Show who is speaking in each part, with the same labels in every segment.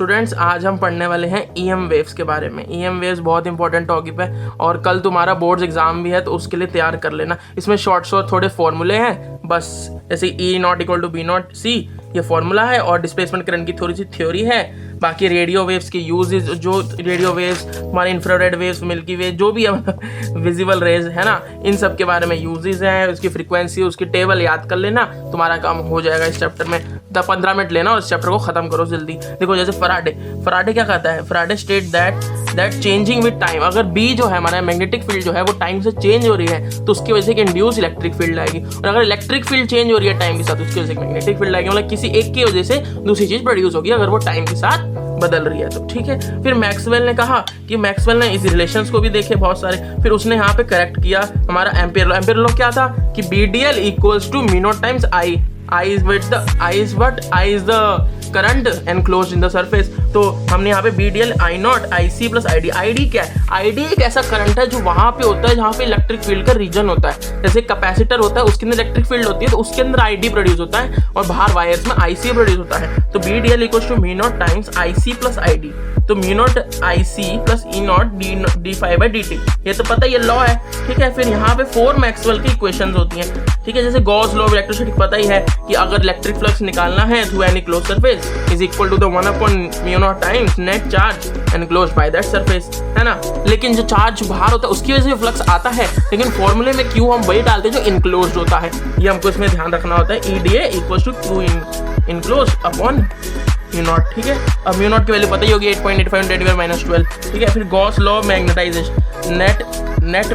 Speaker 1: Students आज हम पढ़ने वाले हैं EM वेव्स के बारे में। EM वेव्स बहुत इंपॉर्टेंट टॉपिक है और कल तुम्हारा बोर्ड्स एग्जाम भी है, तो उसके लिए तैयार कर लेना। इसमें शॉर्ट थोड़े फॉर्मूले हैं बस, जैसे E0=B0C ये फॉर्मूला है और डिस्प्लेसमेंट करंट की थोड़ी सी थ्योरी है। बाकी रेडियो वेव्स के यूजेस, जो रेडियो वेव्स, हमारे इंफ्रारेड वेव्स, मिल्की वेव, जो भी विजिबल रेज है ना, इन सब के बारे में यूजेस हैं। उसकी फ्रीक्वेंसी, उसकी टेबल याद कर लेना, तुम्हारा काम हो जाएगा इस चैप्टर में। 15 मिनट लेना और इस चैप्टर को खत्म करो जल्दी। देखो जैसे फराडे क्या कहता है, Faraday state that changing with time, अगर बी जो है हमारा मैग्नेटिक फील्ड जो है वो टाइम से चेंज हो रही है तो उसकी वजह से एक इंड्यूस इलेक्ट्रिक फील्ड आएगी, और अगर इलेक्ट्रिक फील्ड चेंज हो रही है टाइम के साथ तो उसकी वजह से मैग्नेटिक फील्ड आएगी। मतलब किसी एक की वजह से दूसरी चीज प्रोड्यूस होगी अगर वो टाइम के साथ बदल रही है तो, ठीक है। फिर मैक्सवेल ने कहा कि मैक्सवेल ने इस रिलेशंस को भी देखे बहुत सारे, फिर उसने यहाँ पे करेक्ट किया हमारा एम्पियर लॉ। एम्पियर लॉ क्या था कि BDL equals to μ0 times I is the current enclosed in the surface। तो हमने यहाँ पे BDL I0 IC plus ID। ID क्या है? ID एक ऐसा करंट है जो वहाँ पे होता है जहाँ पे इलेक्ट्रिक फील्ड का रीजन होता है। जैसे कैपेसिटर होता है, उसके अंदर इलेक्ट्रिक फील्ड होती है तो उसके अंदर ID प्रोड्यूस होता है और बाहर वायर्स में IC प्रोड्यूस होता है। तो BDL equals to μ0 times IC plus ID। तो μ0 IC प्लस E0 dφ/dt, ये तो पता, ये लॉ है, ठीक है। फिर यहाँ पे 4 मैक्सवेल की इक्वेशंस होती हैं, ठीक है। जैसे गॉस लॉ ऑफ इलेक्ट्रिसिटी पता ही है कि अगर इलेक्ट्रिक फ्लक्स निकालना है through any close surface is equal to the 1/μ0 times net charge enclosed by that surface, है ना। लेकिन जो चार्ज बाहर होता है उसकी वजह से फ्लक्स आता है, लेकिन फॉर्मूले में क्यू हम वही डालते हैं जो इनक्लोज्ड होता है। ये हमको इसमें ध्यान रखना होता है। EDA equals to Q enclosed upon μ0, ठीक है। अब μ0 की वैल्यू पता ही होगी 8.85 × 10⁻12, ठीक है। फिर Gauss law of magnetization, net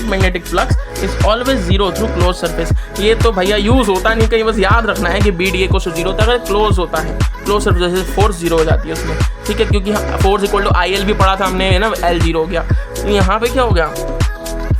Speaker 1: magnetic flux is always zero through close surface. ये तो भैया यूज होता नहीं, कहीं बस याद रखना है कि BDA को 0 होता है अगर क्लोज होता है, क्लोज सरफेस जैसे फोर्स 0 हो जाती है उसमें, ठीक है। क्योंकि फोर्स इक्वल टू IL भी पढ़ा था हमने, है ना, L 0 हो गया। तो यहाँ पे क्या हो गया,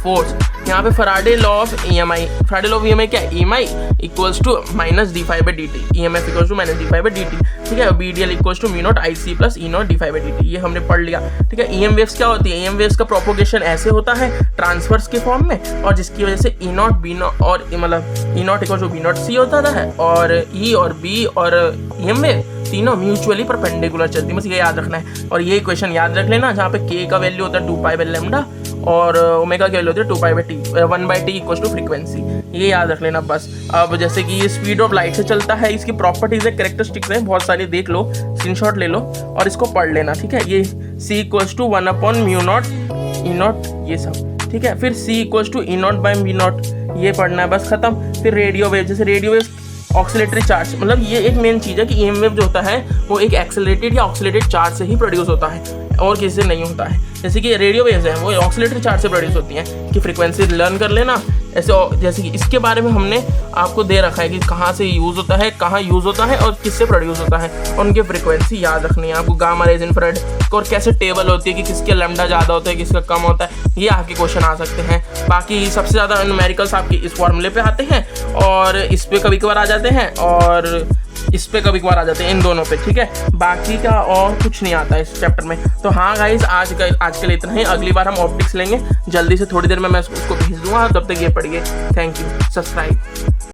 Speaker 1: फोर्स। यहाँ पे फराडे लॉ ऑफ EMI क्या है, EMI equals to minus dφ/dt, EMF equals to minus dφ/dt, ठीक है। BDL इक्वल्स टू μ0 IC प्लस E0 dφ/dt, ये हमने पढ़ लिया, ठीक है। EM वेव्स क्या होती है, EM वेव्स का प्रोपोगेशन ऐसे होता है ट्रांसवर्स के फॉर्म में, और जिसकी वजह से E0 B0 और मतलब E0 इक्वल्स टू B0C होता है, और E और B और EM वेव तीनों म्यूचुअली परपेंडिकुलर चलती है। बस ये याद रखना है, और ये इक्वेशन याद रख लेना जहाँ पे K का वैल्यू होता है 2π/λ और ओमेगा की वैल्यू होती है 2π/T, 1/T equals to frequency, ये याद रख लेना बस। अब जैसे कि ये स्पीड ऑफ लाइट से चलता है, इसकी प्रॉपर्टीज है, कैरेक्टरिस्टिक्स हैं बहुत सारी, देख लो, स्क्रीनशॉट ले लो और इसको पढ़ लेना, ठीक है। ये C इक्वल्स टू 1/μ0 E0 ये सब, ठीक है। फिर C इक्वल्स टू E0/B0 ये पढ़ना है, बस खत्म। फिर रेडियो वेव, जैसे रेडियो वेव ऑक्सीलेटरी चार्ज, मतलब ये एक मेन चीज़ है कि EM वेव जो होता है वो एक एक्सेलरेटेड या ऑक्सीलेटेड चार्ज से ही प्रोड्यूस होता है और किसी से नहीं होता है। जैसे कि रेडियो वेव्स हैं वो ऑक्सीलेटरी चार्ज से प्रोड्यूस होती हैं, कि फ्रीक्वेंसी लर्न कर लेना ऐसे। जैसे कि इसके बारे में हमने आपको दे रखा है कि कहाँ से यूज़ होता है, कहाँ यूज़ होता है और किससे प्रोड्यूस होता है, और उनकी फ्रीक्वेंसी याद रखनी है आपको, गामा रेज, इंफ्रारेड, और कैसे टेबल होती है कि किसके लैम्डा ज़्यादा होता है किसका कम होता है, ये आपके क्वेश्चन आ सकते हैं। बाकी सबसे ज़्यादा न्यूमेरिकल्स आपकी इस फॉर्मूले पे आते हैं और इस पे कभी कभार आ जाते हैं और इस पे कभी कभार आ जाते हैं, इन दोनों पे, ठीक है। बाकी का और कुछ नहीं आता है इस चैप्टर में। तो हाँ गाइस, आज के लिए इतना ही। अगली बार हम ऑप्टिक्स लेंगे जल्दी से, थोड़ी देर में मैं उसको भेज दूँगा, तब तक ये पढ़िए। Thank you, subscribe.